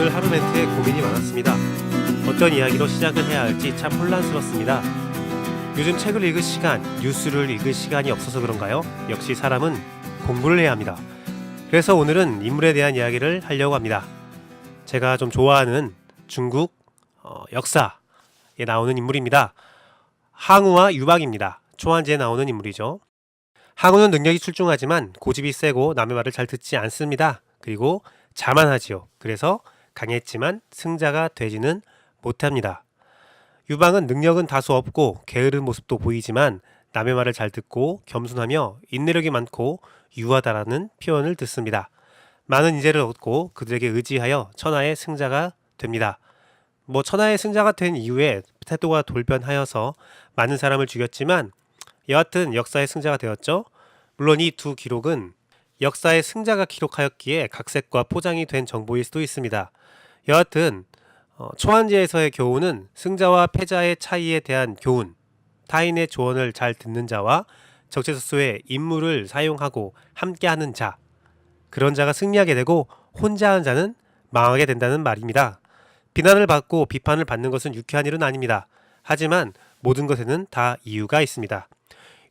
오늘 하루 멘트에 고민이 많았습니다. 어떤 이야기로 시작을 해야 할지 참 혼란스럽습니다. 요즘 책을 읽을 시간, 뉴스를 읽을 시간이 없어서 그런가요? 역시 사람은 공부를 해야 합니다. 그래서 오늘은 인물에 대한 이야기를 하려고 합니다. 제가 좀 좋아하는 중국 역사에 나오는 인물입니다. 항우와 유박입니다. 초한지에 나오는 인물이죠. 항우는 능력이 출중하지만 고집이 세고 남의 말을 잘 듣지 않습니다. 그리고 자만하지요. 그래서 강했지만 승자가 되지는 못합니다. 유박은 능력은 다소 없고 게으른 모습도 보이지만 남의 말을 잘 듣고 겸손하며 인내력이 많고 유하다라는 표현을 듣습니다. 많은 인재를 얻고 그들에게 의지하여 천하의 승자가 됩니다. 천하의 승자가 된 이후에 태도가 돌변하여서 많은 사람을 죽였지만 여하튼 역사의 승자가 되었죠. 물론 이 두 기록은 역사의 승자가 기록하였기에 각색과 포장이 된 정보일 수도 있습니다. 여하튼 초한지에서의 교훈은 승자와 패자의 차이에 대한 교훈, 타인의 조언을 잘 듣는 자와 적재적소에 인물을 사용하고 함께하는 자, 그런 자가 승리하게 되고 혼자 한 자는 망하게 된다는 말입니다. 비난을 받고 비판을 받는 것은 유쾌한 일은 아닙니다. 하지만 모든 것에는 다 이유가 있습니다.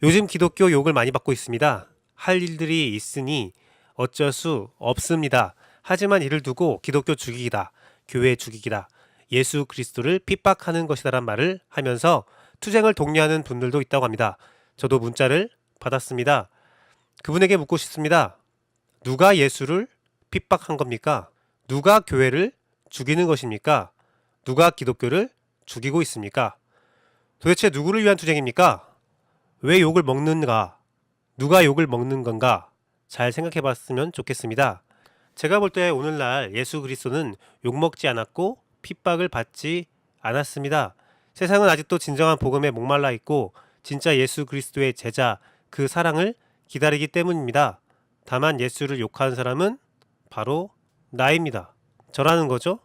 요즘 기독교 욕을 많이 받고 있습니다. 할 일들이 있으니 어쩔 수 없습니다. 하지만 이를 두고 기독교 죽이기다, 교회 죽이기다, 예수 그리스도를 핍박하는 것이다란 말을 하면서 투쟁을 독려하는 분들도 있다고 합니다. 저도 문자를 받았습니다. 그분에게 묻고 싶습니다. 누가 예수를 핍박한 겁니까? 누가 교회를 죽이는 것입니까? 누가 기독교를 죽이고 있습니까? 도대체 누구를 위한 투쟁입니까? 왜 욕을 먹는가? 누가 욕을 먹는 건가? 잘 생각해 봤으면 좋겠습니다. 제가 볼 때 오늘날 예수 그리스도는 욕먹지 않았고 핍박을 받지 않았습니다. 세상은 아직도 진정한 복음에 목말라 있고 진짜 예수 그리스도의 제자, 그 사랑을 기다리기 때문입니다. 다만 예수를 욕하는 사람은 바로 나입니다. 저라는 거죠.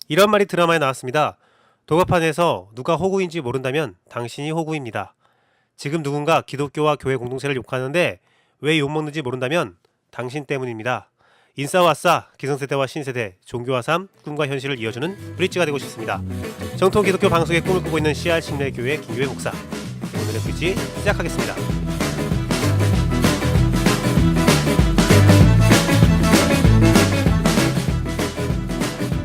이런 말이 드라마에 나왔습니다. 도가판에서 누가 호구인지 모른다면 당신이 호구입니다. 지금 누군가 기독교와 교회 공동체를 욕하는데 왜 욕먹는지 모른다면 당신 때문입니다. 인싸와 싸, 기성세대와 신세대, 종교와 삶, 꿈과 현실을 이어주는 브릿지가 되고 싶습니다. 정통 기독교 방송의 꿈을 꾸고 있는 CR 침례교회 김교회 목사, 오늘의 브릿지 시작하겠습니다.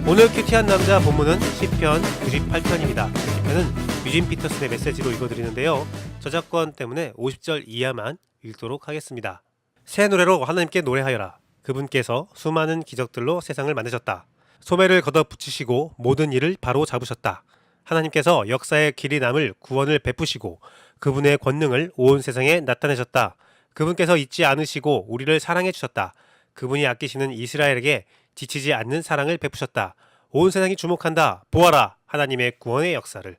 오늘 큐티한 남자 본문은 시편 98편입니다. 시편은 유진 피터슨의 메시지로 읽어드리는데요. 저작권 때문에 50절 이하만 읽도록 하겠습니다. 새 노래로 하나님께 노래하여라. 그분께서 수많은 기적들로 세상을 만드셨다. 소매를 걷어붙이시고 모든 일을 바로 잡으셨다. 하나님께서 역사의 길이 남을 구원을 베푸시고 그분의 권능을 온 세상에 나타내셨다. 그분께서 잊지 않으시고 우리를 사랑해 주셨다. 그분이 아끼시는 이스라엘에게 지치지 않는 사랑을 베푸셨다. 온 세상이 주목한다. 보아라. 하나님의 구원의 역사를.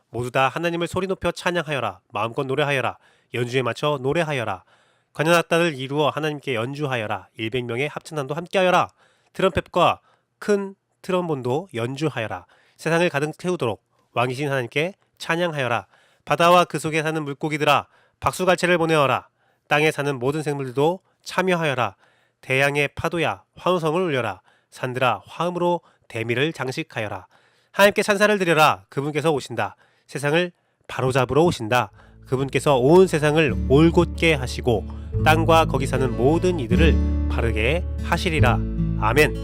모두 다 하나님을 소리 높여 찬양하여라. 마음껏 노래하여라. 연주에 맞춰 노래하여라. 관현악단을 이루어 하나님께 연주하여라. 100명의 합창단도 함께하여라. 트럼펫과 큰 트럼본도 연주하여라. 세상을 가득 태우도록 왕이신 하나님께 찬양하여라. 바다와 그 속에 사는 물고기들아, 박수갈채를 보내어라. 땅에 사는 모든 생물들도 참여하여라. 대양의 파도야, 환호성을 울려라. 산들아, 화음으로 대미를 장식하여라. 하나님께 찬사를 드려라. 그분께서 오신다. 세상을 바로잡으러 오신다. 그분께서 온 세상을 올곧게 하시고 땅과 거기 사는 모든 이들을 바르게 하시리라. 아멘.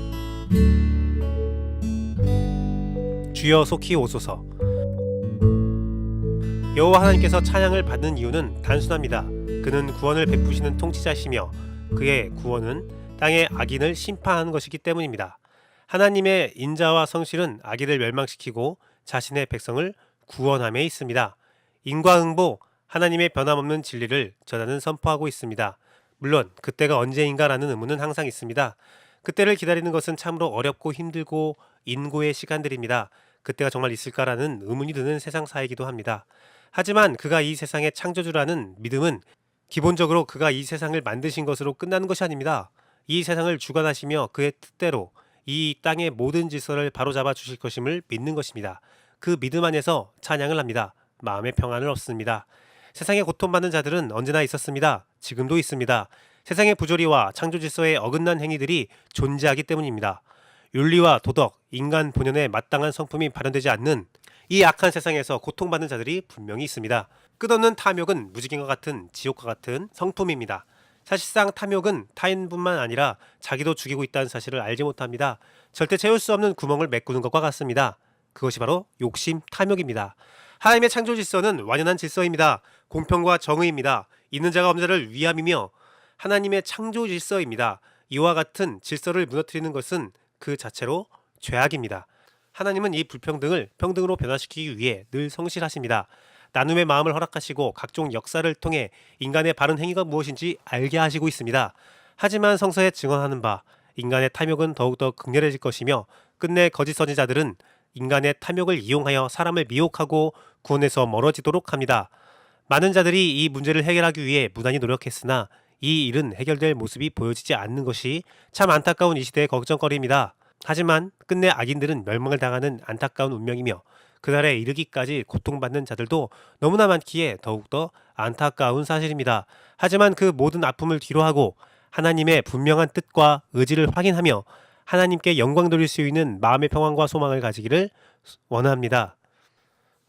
주여 속히 오소서. 여호와 하나님께서 찬양을 받는 이유는 단순합니다. 그는 구원을 베푸시는 통치자시며 그의 구원은 땅의 악인을 심판하는 것이기 때문입니다. 하나님의 인자와 성실은 악인을 멸망시키고 자신의 백성을 구원함에 있습니다. 인과응보, 하나님의 변함없는 진리를 전하는 선포하고 있습니다. 물론 그때가 언제인가라는 의문은 항상 있습니다. 그때를 기다리는 것은 참으로 어렵고 힘들고 인고의 시간들입니다. 그때가 정말 있을까라는 의문이 드는 세상사이기도 합니다. 하지만 그가 이 세상의 창조주라는 믿음은 기본적으로 그가 이 세상을 만드신 것으로 끝나는 것이 아닙니다. 이 세상을 주관하시며 그의 뜻대로 이 땅의 모든 질서를 바로잡아 주실 것임을 믿는 것입니다. 그 믿음 안에서 찬양을 합니다. 마음의 평안을 얻습니다. 세상에 고통받는 자들은 언제나 있었습니다. 지금도 있습니다. 세상의 부조리와 창조 질서에 어긋난 행위들이 존재하기 때문입니다. 윤리와 도덕, 인간 본연에 마땅한 성품이 발현되지 않는 이 악한 세상에서 고통받는 자들이 분명히 있습니다. 끝없는 탐욕은 무지개와 같은 지옥과 같은 성품입니다. 사실상 탐욕은 타인뿐만 아니라 자기도 죽이고 있다는 사실을 알지 못합니다. 절대 채울 수 없는 구멍을 메꾸는 것과 같습니다. 그것이 바로 욕심, 탐욕입니다. 하나님의 창조 질서는 완연한 질서입니다. 공평과 정의입니다. 있는 자가 없는 자를 위함이며 하나님의 창조 질서입니다. 이와 같은 질서를 무너뜨리는 것은 그 자체로 죄악입니다. 하나님은 이 불평등을 평등으로 변화시키기 위해 늘 성실하십니다. 나눔의 마음을 허락하시고 각종 역사를 통해 인간의 바른 행위가 무엇인지 알게 하시고 있습니다. 하지만 성서에 증언하는 바 인간의 탐욕은 더욱더 극렬해질 것이며 끝내 거짓 선지자들은 인간의 탐욕을 이용하여 사람을 미혹하고 구원에서 멀어지도록 합니다. 많은 자들이 이 문제를 해결하기 위해 무단히 노력했으나 이 일은 해결될 모습이 보여지지 않는 것이 참 안타까운 이 시대의 걱정거리입니다. 하지만 끝내 악인들은 멸망을 당하는 안타까운 운명이며 그날에 이르기까지 고통받는 자들도 너무나 많기에 더욱더 안타까운 사실입니다. 하지만 그 모든 아픔을 뒤로하고 하나님의 분명한 뜻과 의지를 확인하며 하나님께 영광 돌릴 수 있는 마음의 평안과 소망을 가지기를 원합니다.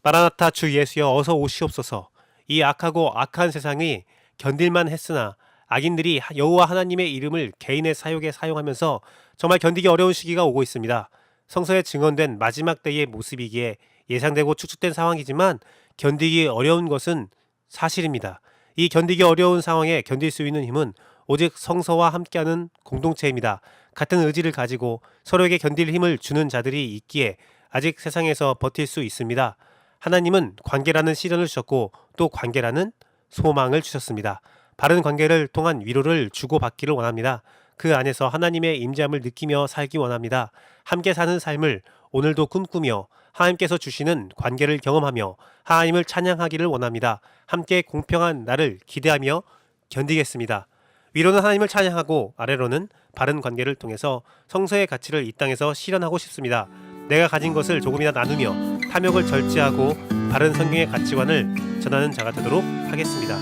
마라나타 주 예수여 어서 오시옵소서. 이 악하고 악한 세상이 견딜만 했으나 악인들이 여호와 하나님의 이름을 개인의 사욕에 사용하면서 정말 견디기 어려운 시기가 오고 있습니다. 성서에 증언된 마지막 때의 모습이기에 예상되고 추측된 상황이지만 견디기 어려운 것은 사실입니다. 이 견디기 어려운 상황에 견딜 수 있는 힘은 오직 성서와 함께하는 공동체입니다. 같은 의지를 가지고 서로에게 견딜 힘을 주는 자들이 있기에 아직 세상에서 버틸 수 있습니다. 하나님은 관계라는 시련을 주셨고 또 관계라는 소망을 주셨습니다. 바른 관계를 통한 위로를 주고받기를 원합니다. 그 안에서 하나님의 임재함을 느끼며 살기 원합니다. 함께 사는 삶을 오늘도 꿈꾸며 하나님께서 주시는 관계를 경험하며 하나님을 찬양하기를 원합니다. 함께 공평한 날을 기대하며 견디겠습니다. 위로는 하나님을 찬양하고 아래로는 바른 관계를 통해서 성서의 가치를 이 땅에서 실현하고 싶습니다. 내가 가진 것을 조금이나 나누며 탐욕을 절제하고 바른 성경의 가치관을 전하는 자가 되도록 하겠습니다.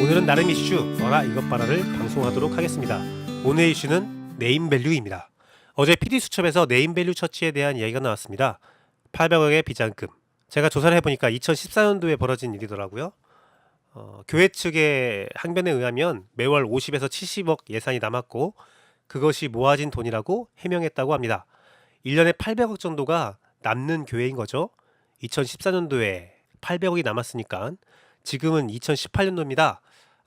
오늘은 나름 이슈 어라 이것 봐라를 방송하도록 하겠습니다. 오늘의 이슈는 네임밸류입니다. 어제 PD수첩에서 네임밸류 처치에 대한 이야기가 나왔습니다. 800억의 비잔금. 제가 조사를 해보니까 2014년도에 벌어진 일이더라고요. 교회 측의 항변에 의하면 매월 50에서 70억 예산이 남았고 그것이 모아진 돈이라고 해명했다고 합니다. 1년에 800억 정도가 남는 교회인 거죠. 2014년도에 800억이 남았으니까 지금은 2018년도입니다.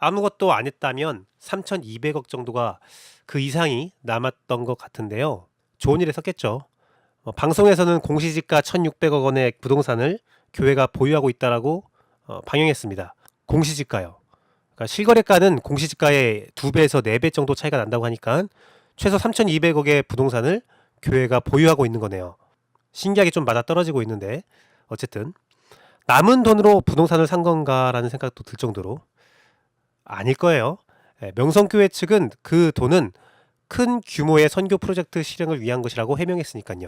아무것도 안 했다면 3,200억 정도가 그 이상이 남았던 것 같은데요. 좋은 일에 섰겠죠. 방송에서는 공시지가 1,600억 원의 부동산을 교회가 보유하고 있다라고 방영했습니다. 공시지가요. 그러니까 실거래가는 공시지가의 2배에서 4배 정도 차이가 난다고 하니까 최소 3,200억의 부동산을 교회가 보유하고 있는 거네요. 신기하게 좀 맞아떨어지고 있는데 어쨌든 남은 돈으로 부동산을 산 건가라는 생각도 들 정도로 아닐 거예요. 명성교회 측은 그 돈은 큰 규모의 선교 프로젝트 실행을 위한 것이라고 해명했으니까요.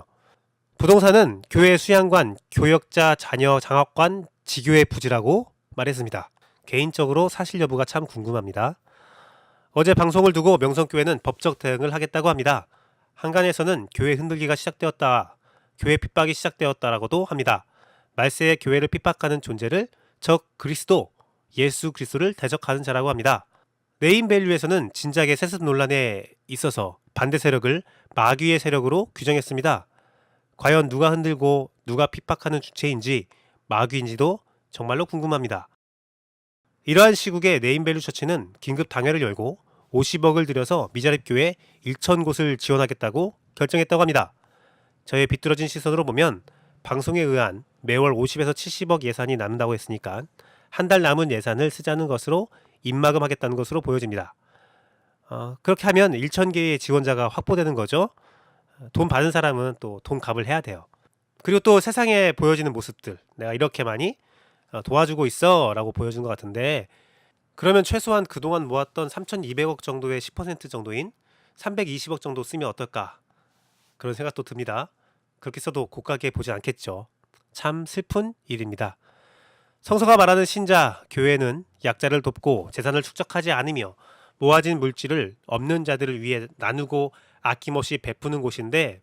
부동산은 교회 수양관, 교역자, 자녀, 장학관, 지교의 부지라고 말했습니다. 개인적으로 사실 여부가 참 궁금합니다. 어제 방송을 두고 명성교회는 법적 대응을 하겠다고 합니다. 한간에서는 교회 흔들기가 시작되었다, 교회 핍박이 시작되었다라고도 합니다. 말세에 교회를 핍박하는 존재를 적 그리스도, 예수 그리스도를 대적하는 자라고 합니다. 네임밸류에서는 진작에 세습 논란에 있어서 반대 세력을 마귀의 세력으로 규정했습니다. 과연 누가 흔들고 누가 핍박하는 주체인지 마귀인지도 정말로 궁금합니다. 이러한 시국에 네임밸류 처치는 긴급 당회를 열고 50억을 들여서 미자립 교회 1,000곳을 지원하겠다고 결정했다고 합니다. 저의 비뚤어진 시선으로 보면 방송에 의한 매월 50에서 70억 예산이 남는다고 했으니까 한 달 남은 예산을 쓰자는 것으로 입마금하겠다는 것으로 보여집니다. 그렇게 하면 1,000개의 지원자가 확보되는 거죠. 돈 받은 사람은 또 돈 값을 해야 돼요. 그리고 또 세상에 보여지는 모습들, 내가 이렇게 많이 도와주고 있어 라고 보여준 것 같은데, 그러면 최소한 그동안 모았던 3,200억 정도의 10% 정도인 320억 정도 쓰면 어떨까, 그런 생각도 듭니다. 그렇게 써도 고가게 보지 않겠죠. 참 슬픈 일입니다. 성서가 말하는 신자, 교회는 약자를 돕고 재산을 축적하지 않으며 모아진 물질을 없는 자들을 위해 나누고 아낌없이 베푸는 곳인데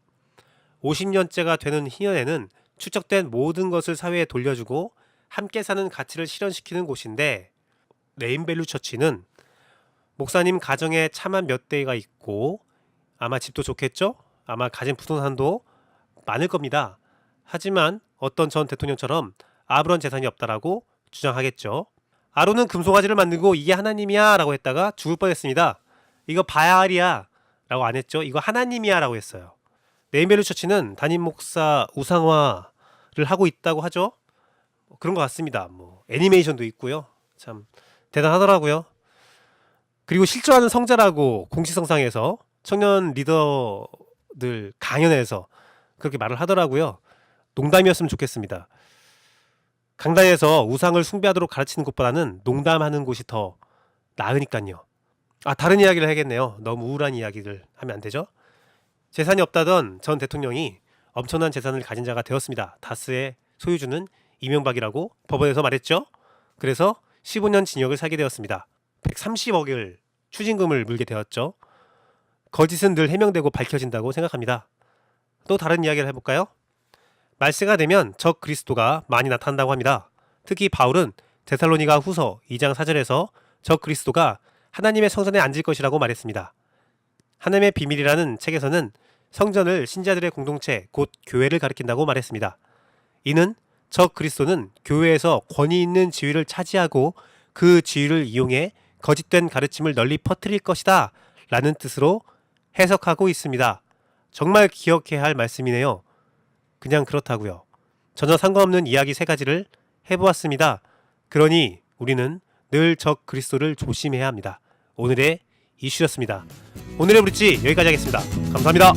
50년째가 되는 희년에는 축적된 모든 것을 사회에 돌려주고 함께 사는 가치를 실현시키는 곳인데 네임밸류 처치는 목사님 가정에 차만 몇 대가 있고 아마 집도 좋겠죠? 아마 가진 부동산도 많을 겁니다. 하지만 어떤 전 대통령처럼 아무런 재산이 없다라고 주장하겠죠. 아론은 금송아지를 만들고 이게 하나님이야 라고 했다가 죽을 뻔했습니다. 이거 바알이야 라고 안 했죠. 이거 하나님이야 라고 했어요. 네임밸류 처치는 담임 목사 우상화를 하고 있다고 하죠. 그런 것 같습니다. 뭐 애니메이션도 있고요. 참 대단하더라고요. 그리고 실존하는 성자라고 공식성상에서 청년 리더들 강연에서 그렇게 말을 하더라고요. 농담이었으면 좋겠습니다. 강단에서 우상을 숭배하도록 가르치는 곳보다는 농담하는 곳이 더 나으니까요. 다른 이야기를 해야겠네요. 너무 우울한 이야기를 하면 안 되죠. 재산이 없다던 전 대통령이 엄청난 재산을 가진 자가 되었습니다. 다스의 소유주는 이명박이라고 법원에서 말했죠. 그래서 15년 징역을 살게 되었습니다. 130억을 추징금을 물게 되었죠. 거짓은 늘 해명되고 밝혀진다고 생각합니다. 또 다른 이야기를 해볼까요? 말세가 되면 적 그리스도가 많이 나타난다고 합니다. 특히 바울은 데살로니가 후서 2장 4절에서 적 그리스도가 하나님의 성전에 앉을 것이라고 말했습니다. 하나님의 비밀이라는 책에서는 성전을 신자들의 공동체 곧 교회를 가리킨다고 말했습니다. 이는 적 그리스도는 교회에서 권위 있는 지위를 차지하고 그 지위를 이용해 거짓된 가르침을 널리 퍼뜨릴 것이다 라는 뜻으로 해석하고 있습니다. 정말 기억해야 할 말씀이네요. 그냥 그렇다고요. 전혀 상관없는 이야기 3가지를 해보았습니다. 그러니 우리는 늘 적 그리스도를 조심해야 합니다. 오늘의 이슈였습니다. 오늘의 브릿지 여기까지 하겠습니다. 감사합니다.